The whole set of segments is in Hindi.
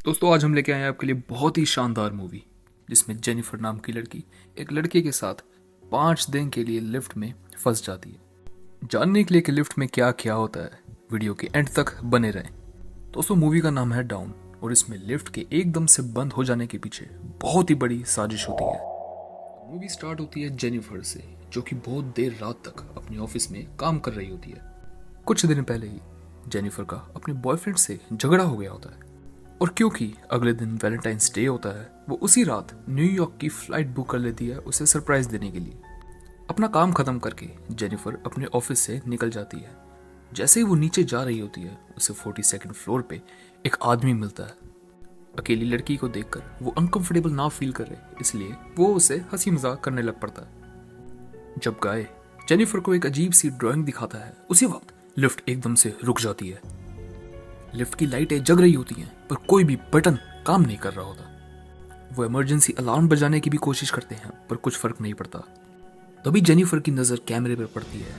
दोस्तों आज हम लेके आए हैं आपके लिए बहुत ही शानदार मूवी जिसमें जेनिफर नाम की लड़की एक लड़के के साथ 5 दिन के लिए लिफ्ट में फंस जाती है। जानने के लिए कि लिफ्ट में क्या क्या होता है, वीडियो के एंड तक बने रहें। दोस्तों मूवी का नाम है डाउन और इसमें लिफ्ट के एकदम से बंद हो जाने के पीछे बहुत ही बड़ी साजिश होती है। मूवी स्टार्ट होती है जेनिफर से, जो कि बहुत देर रात तक अपने ऑफिस में काम कर रही होती है। कुछ दिन पहले ही जेनिफर का अपने बॉयफ्रेंड से झगड़ा हो गया होता है और क्योंकि अगले दिन वैलेंटाइंस डे होता है, वो उसी रात न्यूयॉर्क की फ्लाइट बुक कर लेती है उसे सरप्राइज देने के लिए। अपना काम खत्म करके जेनिफर अपने ऑफिस से निकल जाती है। जैसे ही वो नीचे जा रही होती है, उसे 42nd फ्लोर पे एक आदमी मिलता है। अकेली लड़की को देखकर वो अनकंफर्टेबल ना फील करे, इसलिए वो उसे हंसी मजाक करने लग पड़ता है। जब गाय जेनिफर को एक अजीब सी ड्राइंग दिखाता है, उसी वक्त लिफ्ट एकदम से रुक जाती है। लिफ्ट की लाइटें जग रही होती हैं, पर कोई भी बटन काम नहीं कर रहा होता। वो इमरजेंसी अलार्म बजाने की भी कोशिश करते हैं, पर कुछ फर्क नहीं पड़ता। तभी जेनिफर की नजर कैमरे पर पड़ती है।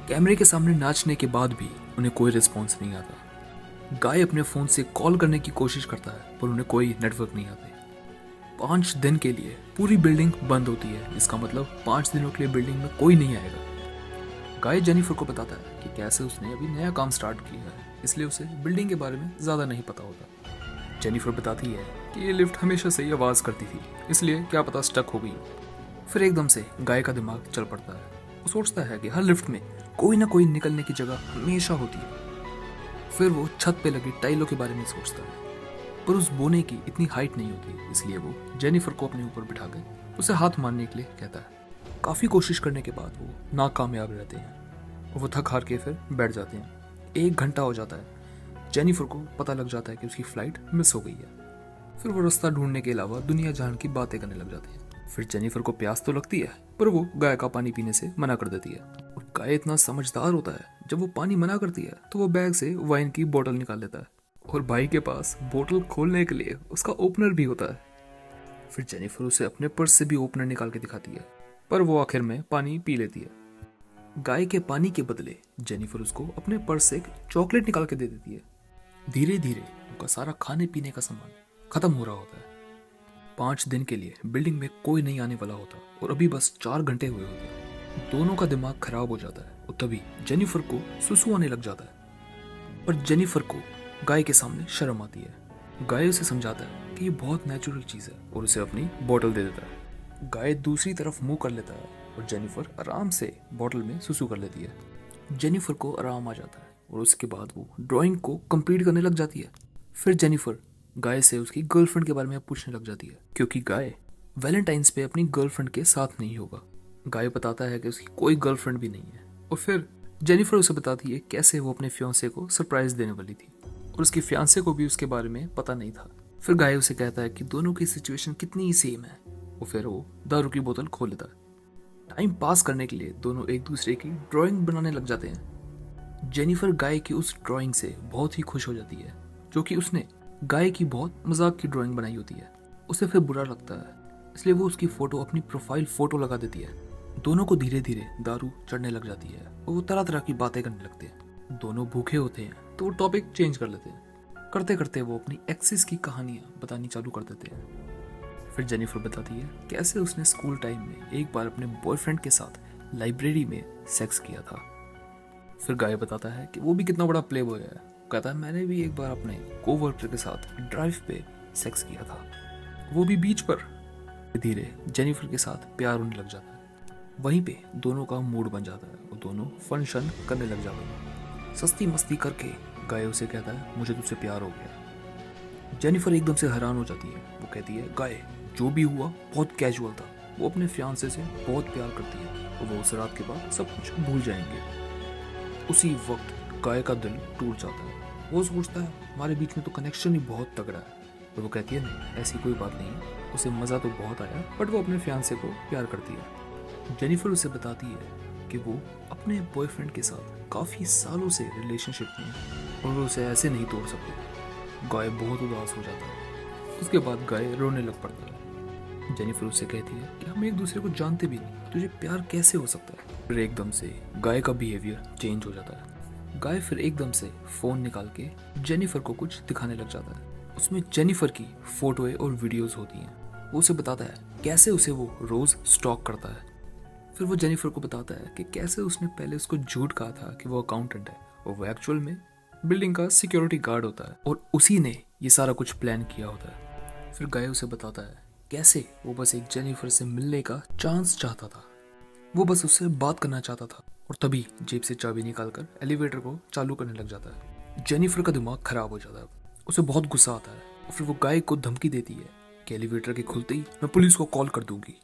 कैमरे के सामने नाचने के बाद भी उन्हें कोई रिस्पॉन्स नहीं आता। गाय अपने फोन से कॉल करने की कोशिश करता है, पर उन्हें कोई नेटवर्क नहीं आते। 5 दिन के लिए पूरी बिल्डिंग बंद होती है। इसका मतलब 5 दिनों के लिए बिल्डिंग में कोई नहीं आएगा। गाय जेनिफर को बताता है कि कैसे उसने अभी नया काम स्टार्ट किया है, इसलिए उसे बिल्डिंग के बारे में ज़्यादा नहीं पता होता। जेनिफर बताती है कि ये लिफ्ट हमेशा से ही आवाज़ करती थी, इसलिए क्या पता स्टक हो गई। फिर एकदम से गाय का दिमाग चल पड़ता है। वो सोचता है कि हर लिफ्ट में कोई ना कोई निकलने की जगह हमेशा होती है। फिर वो छत पे लगी टाइलों के बारे में सोचता है, पर उस बोने की इतनी हाइट नहीं होती, इसलिए वो जेनिफर को अपने ऊपर बिठाकर उसे हाथ मारने के लिए कहता है। काफ़ी कोशिश करने के बाद वो नाकामयाब रहते हैं और वो थक हार के फिर बैठ जाते हैं। 1 घंटा हो जाता है। जेनिफर को पता लग जाता है कि उसकी फ्लाइट मिस हो गई है। फिर वो रास्ता ढूंढने के अलावा दुनिया जहान की बातें करने लग जाते हैं। फिर जेनिफर को प्यास तो लगती है, पर वो गाय का पानी पीने से मना कर देती है। और गाय इतना समझदार होता है, जब वो पानी मना करती है तो वो बैग से वाइन की बोतल निकाल लेता है और भाई के पास बोतल खोलने के लिए उसका ओपनर भी होता है। फिर जेनिफर उसे अपने पर्स से भी ओपनर निकाल के दिखाती है, पर वो आखिर में पानी पी लेती है। गाय के पानी के बदले जेनिफर उसको अपने पर्स से एक चॉकलेट निकाल के दे देती है। धीरे धीरे उनका सारा खाने पीने का सामान खत्म हो रहा होता है। 5 दिन के लिए बिल्डिंग में कोई नहीं आने वाला होता और अभी बस 4 घंटे हुए होते। दोनों का दिमाग खराब हो जाता है और तभी जेनिफर को सुसु आने लग जाता है। पर जेनिफर को गाय के सामने शर्म आती है। गाय उसे समझाता है कि ये बहुत नेचुरल चीज़ है और उसे अपनी बोतल दे देता है। गाय दूसरी तरफ मुंह कर लेता है और जेनिफर आराम से बोतल में सुसु कर लेती है। जेनिफर को आराम आ जाता है और उसके बाद वो ड्राइंग को कंप्लीट करने लग जाती है। फिर जेनिफर गाय से उसकी गर्लफ्रेंड के बारे में पूछने लग जाती है, क्योंकि गाय वैलेंटाइंस पे अपनी गर्लफ्रेंड के साथ नहीं होगा। गाय बताता है कि उसकी कोई गर्लफ्रेंड भी नहीं है और फिर जेनिफर उसे बताती है कैसे वो अपने फियांसे को सरप्राइज देने वाली थी और उसके फियांसे को भी उसके बारे में पता नहीं था। फिर गाय उसे कहता है कि दोनों की सिचुएशन कितनी ही सेम है और फिर वो दारू की बोतल खोल लेता है। टाइम पास करने के लिए दोनों एक दूसरे की ड्राइंग बनाने लग जाते हैं। जेनिफर गाय की उस ड्राइंग से बहुत ही खुश हो जाती है, जो कि उसने गाय की बहुत मजाक की ड्राइंग बनाई होती है। उसे फिर बुरा लगता है, इसलिए वो उसकी फोटो अपनी प्रोफाइल फोटो लगा देती है। दोनों को धीरे धीरे दारू चढ़ने लग जाती है और वो तरह तरह की बातें करने लगते हैं। दोनों भूखे होते हैं तो वो टॉपिक चेंज कर लेते हैं। करते करते वो अपनी एक्सिस की कहानियां बतानी चालू कर देते हैं। फिर जेनिफर बताती है कैसे उसने स्कूल टाइम में एक बार अपने बॉयफ्रेंड के साथ लाइब्रेरी में सेक्स किया था। फिर गाय बताता है कि वो भी कितना बड़ा प्ले बॉय है। कहता है मैंने भी एक बार अपने कोवर्कर के साथ ड्राइव पे सेक्स किया था, वो भी बीच पर। धीरे जेनिफर के साथ प्यार होने लग जाता है। वहीं पे दोनों का मूड बन जाता है और दोनों फंक्शन करने लग जाते हैं। सस्ती मस्ती करके गाय उसे कहता है मुझे तुझसे प्यार हो गया। जेनिफर एकदम से हैरान हो जाती है। वो कहती है गाय जो भी हुआ बहुत कैजुअल था, वो अपने फियांसे से बहुत प्यार करती है और वो उस रात के बाद सब कुछ भूल जाएंगे। उसी वक्त गाय का दिल टूट जाता है। वो सोचता है हमारे बीच में तो कनेक्शन ही बहुत तगड़ा है, और वो कहती है नहीं ऐसी कोई बात नहीं है, उसे मज़ा तो बहुत आया, बट वो अपने फियांसे को प्यार करती है। जेनिफर उसे बताती है कि वो अपने बॉयफ्रेंड के साथ काफ़ी सालों से रिलेशनशिप में है और वो उसे ऐसे नहीं तोड़ सकती। गाय बहुत उदास हो जाता है। उसके बाद गाय रोने लग पड़ता है। जेनिफर उससे कहती है कि हम एक दूसरे को जानते भी नहीं, तुझे प्यार कैसे हो सकता है। फिर एकदम से गाय का बिहेवियर चेंज हो जाता है। गाय फिर एकदम से फोन निकाल के जेनिफर को कुछ दिखाने लग जाता है। उसमें जेनिफर की फोटोएं और वीडियोस होती हैं। वो उसे बताता है कैसे उसे वो रोज स्टॉक करता है। फिर वो जेनिफर को बताता है कि कैसे उसने पहले उसको झूठ कहा था कि वो अकाउंटेंट है और वो एक्चुअल में बिल्डिंग का सिक्योरिटी गार्ड होता है और उसी ने ये सारा कुछ प्लान किया होता है। फिर गाय उसे बताता है कैसे वो बस एक जेनिफर से मिलने का चांस चाहता था, वो बस उससे बात करना चाहता था। और तभी जेब से चाबी निकालकर एलिवेटर को चालू करने लग जाता है। जेनिफर का दिमाग खराब हो जाता है, उसे बहुत गुस्सा आता है और फिर वो गाय को धमकी देती है कि एलिवेटर के खुलते ही मैं पुलिस को कॉल कर दूंगी।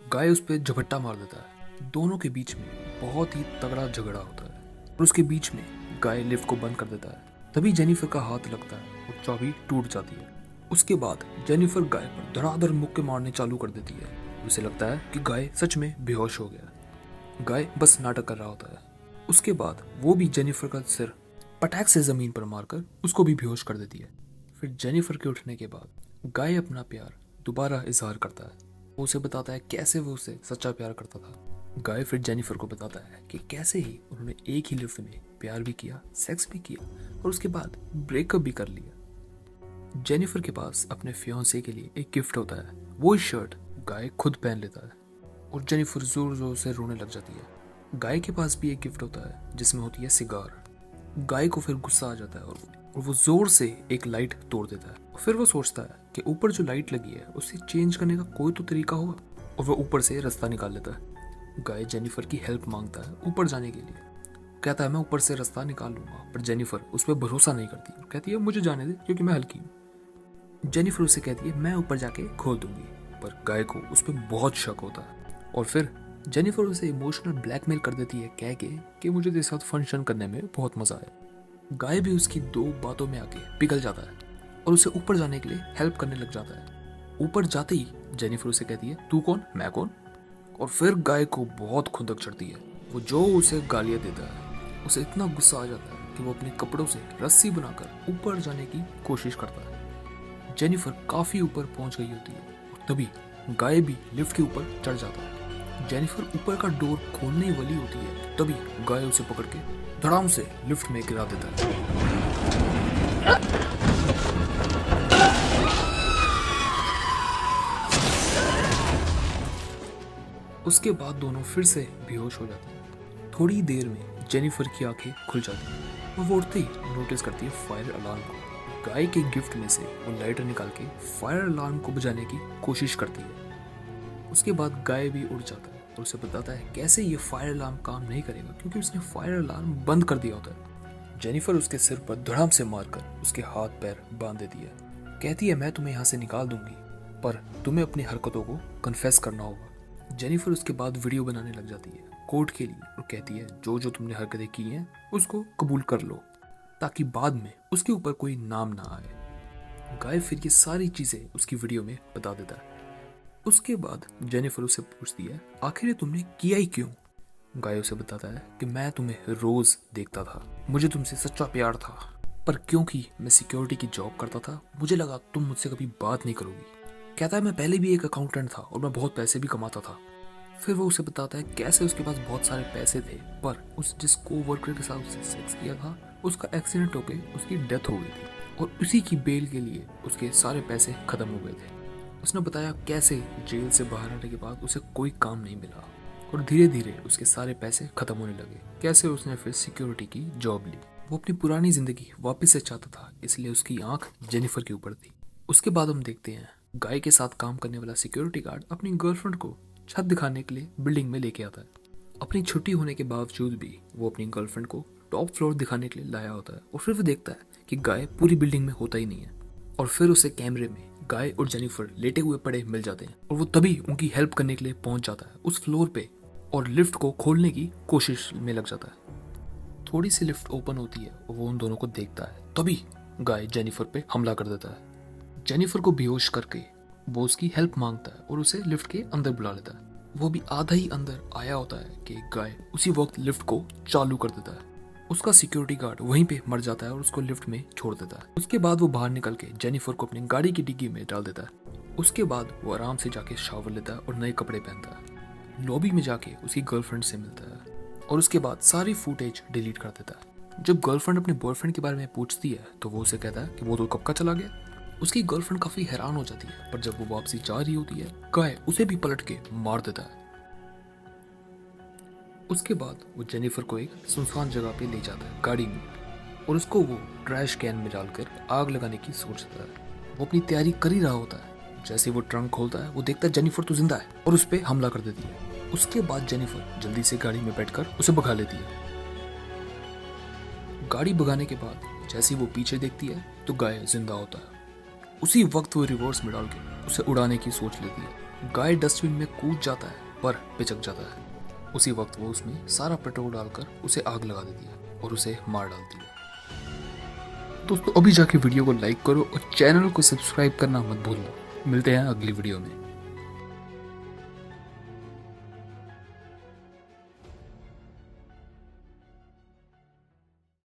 गाय उस पर झपट्टा मार देता है। दोनों के बीच में बहुत ही तगड़ा झगड़ा होता है और उसके बीच में गाय लिफ्ट को बंद कर देता है। तभी जेनिफर का हाथ लगता है और चाबी टूट जाती है। उसके बाद जेनिफर गाय पर धड़ाधड़ मुक्के मारने चालू कर देती है। उसे लगता है कि गाय सच में बेहोश हो गया। गाय बस नाटक कर रहा होता है। उसके बाद वो भी जेनिफर का सिर पटाख से जमीन पर मारकर उसको भी बेहोश कर देती है। फिर जेनिफर के उठने के बाद गाय अपना प्यार दोबारा इजहार करता है। वो उसे बताता है कैसे वो उसे सच्चा प्यार करता था। गाय फिर जेनिफर को बताता है कि कैसे ही उन्होंने एक ही लिफ्ट में प्यार भी किया, सेक्स भी किया और उसके बाद ब्रेकअप भी कर लिया। जेनिफर के पास अपने फियांसे के लिए एक गिफ्ट होता है। वो शर्ट गाय खुद पहन लेता है और जेनिफर जोर जोर से रोने लग जाती है। गाय के पास भी एक गिफ्ट होता है जिसमें होती है सिगार। गाय को फिर गुस्सा आ जाता है और वो जोर से एक लाइट तोड़ देता है। फिर वो सोचता है कि ऊपर जो लाइट लगी है उसे चेंज करने का कोई तो तरीका होगा और वो ऊपर से रास्ता निकाल लेता है। गाय जेनिफर की हेल्प मांगता है ऊपर जाने के लिए। कहता है मैं ऊपर से रास्ता निकाल लूंगा, पर जेनिफर उस पर भरोसा नहीं करती और कहती है मुझे जाने दे क्योंकि मैं हल्की हूँ। जेनिफर उसे कहती है मैं ऊपर जाके खोल दूंगी, पर गाय को उस पर बहुत शक होता है और फिर जेनिफर उसे इमोशनल ब्लैकमेल कर देती है कह के कि मुझे तेरे साथ फंक्शन करने में बहुत मजा आया। गाय भी उसकी दो बातों में आके पिघल जाता है और उसे ऊपर जाने के लिए हेल्प करने लग जाता है। ऊपर जाते ही जेनिफर उसे कहती है तू कौन मैं कौन, और फिर गाय को बहुत खुंदक चढ़ती है। वो जो उसे गालियां देता है उसे इतना गुस्सा आ जाता है कि वो अपने कपड़ों से रस्सी बनाकर ऊपर जाने की कोशिश करता है। जेनिफर काफी ऊपर पहुंच गई होती है और तभी गाय भी लिफ्ट के ऊपर चढ़ जाता है। जेनिफर ऊपर का डोर खोलने वाली होती है, तभी गाय उसे पकड़ के धड़ाम से लिफ्ट में गिरा देता है। उसके बाद दोनों फिर से बेहोश हो जाते हैं। थोड़ी देर में जेनिफर की आंखें खुल जाती हैं। वो उठते ही नोटिस करती है फायर अलार्म को। गाय के गिफ्ट में से वो लाइटर निकाल के फायर अलार्म को बुझाने की कोशिश करती है। उसके बाद गाय भी उड़ जाता है और उसे बताता है कैसे ये फायर अलार्म काम नहीं करेगा क्योंकि उसने फायर अलार्म बंद कर दिया होता है। जेनिफर उसके सिर पर धड़ाम से मारकर उसके हाथ पैर बांध देती है। कहती है मैं तुम्हें यहाँ से निकाल दूंगी, पर तुम्हें अपनी हरकतों को कन्फेस करना होगा। जेनिफर उसके बाद वीडियो बनाने लग जाती है कोर्ट के लिए और कहती है जो जो तुमने हरकतें की हैं उसको कबूल कर लो ताकि बाद में उसके ऊपर कोई नाम ना आए। गाय फिर ये सारी चीजें उसकी वीडियो में बता देता है। उसके बाद जेनिफर उसे पूछती है आखिर तुमने किया ही क्यों। गाय उसे बताता है कि मैं तुम्हें रोज देखता था, मुझे तुमसे सच्चा प्यार था, पर क्योंकि मैं सिक्योरिटी की जॉब करता था मुझे लगा तुम मुझसे कभी बात नहीं करोगी। कहता है मैं पहले भी एक अकाउंटेंट था और मैं बहुत पैसे भी कमाता था। फिर वो उसे बताता है कैसे उसके पास बहुत सारे पैसे थे, पर उस जिस कोवर्कर के साथ उसने सेक्स किया था उसका एक्सीडेंट होके उसकी डेथ हो गई थी और उसी की बेल के लिए उसके सारे पैसे खत्म हो गए थे। उसने बताया कैसे जेल से बाहर आने के बाद उसे कोई काम नहीं मिला और धीरे धीरे उसके सारे पैसे खत्म होने लगे। कैसे उसने फिर सिक्योरिटी की जॉब ली। वो अपनी पुरानी जिंदगी वापस से चाहता था, इसलिए उसकी आंख जेनिफर के ऊपर थी। उसके बाद हम देखते हैं गाय के साथ काम करने वाला सिक्योरिटी गार्ड अपनी गर्लफ्रेंड को छत दिखाने के लिए बिल्डिंग में लेके आता है। अपनी छुट्टी होने के बावजूद भी वो अपनी गर्लफ्रेंड को टॉप फ्लोर दिखाने के लिए लाया होता है और फिर वो देखता है कि गाय पूरी बिल्डिंग में होता ही नहीं है और फिर उसे कैमरे में गाय और जेनिफर लेटे हुए पड़े मिल जाते हैं और वो तभी उनकी हेल्प करने के लिए पहुंच जाता है उस फ्लोर पे और लिफ्ट को खोलने की कोशिश में लग जाता है। थोड़ी सी लिफ्ट ओपन होती है और वो उन दोनों को देखता है, तभी गाय जेनिफर पे हमला कर देता है। जेनिफर को बेहोश करके वो उसकी हेल्प मांगता है और उसे लिफ्ट के अंदर बुला लेता है। वो भी आधा ही अंदर आया होता है कि गाय उसी वक्त लिफ्ट को चालू कर देता है। उसका सिक्योरिटी गार्ड वहीं पे मर जाता है और उसको लिफ्ट में छोड़ देता है। उसके बाद वो बाहर निकल के जेनिफर को अपनी गाड़ी की डिग्गी में डाल देता है। उसके बाद वो आराम से जाके शावर लेता है और नए कपड़े पहनता है। लॉबी में जाके उसकी गर्लफ्रेंड से मिलता है और उसके बाद सारी फुटेज डिलीट कर देता है। जब गर्लफ्रेंड अपने बॉयफ्रेंड के बारे में पूछती है तो वो उसे कहता है कि वो तो कब का चला गया। उसकी गर्लफ्रेंड काफी हैरान हो जाती है, पर जब वो वापसी जा रही होती है, गाय उसे भी पलट के मार देता है। उसके बाद वो जेनिफर को एक सुनसान जगह पे ले जाता है गाड़ी में, और उसको वो ट्रैश कैन में डालकर आग लगाने की सोचता है। वो अपनी तैयारी कर ही रहा होता है, जैसे वो ट्रंक खोलता है वो देखता है जेनिफर तो जिंदा है और उस पर हमला कर देती है। उसके बाद जेनिफर जल्दी से गाड़ी में बैठकर उसे भगा लेती है। गाड़ी भगाने के बाद जैसे वो पीछे देखती है तो गाय जिंदा होता है। उसी वक्त वो रिवर्स में डाल के उसे उड़ाने की सोच लेती है। गाय डस्टबिन में कूद जाता है पर पिचक जाता है। उसी वक्त वो उसमें सारा पेट्रोल डालकर उसे आग लगा देती है और उसे मार डालती है। दोस्तों अभी जाके वीडियो को लाइक करो और चैनल को सब्सक्राइब करना मत भूलना। मिलते हैं अगली वीडियो में।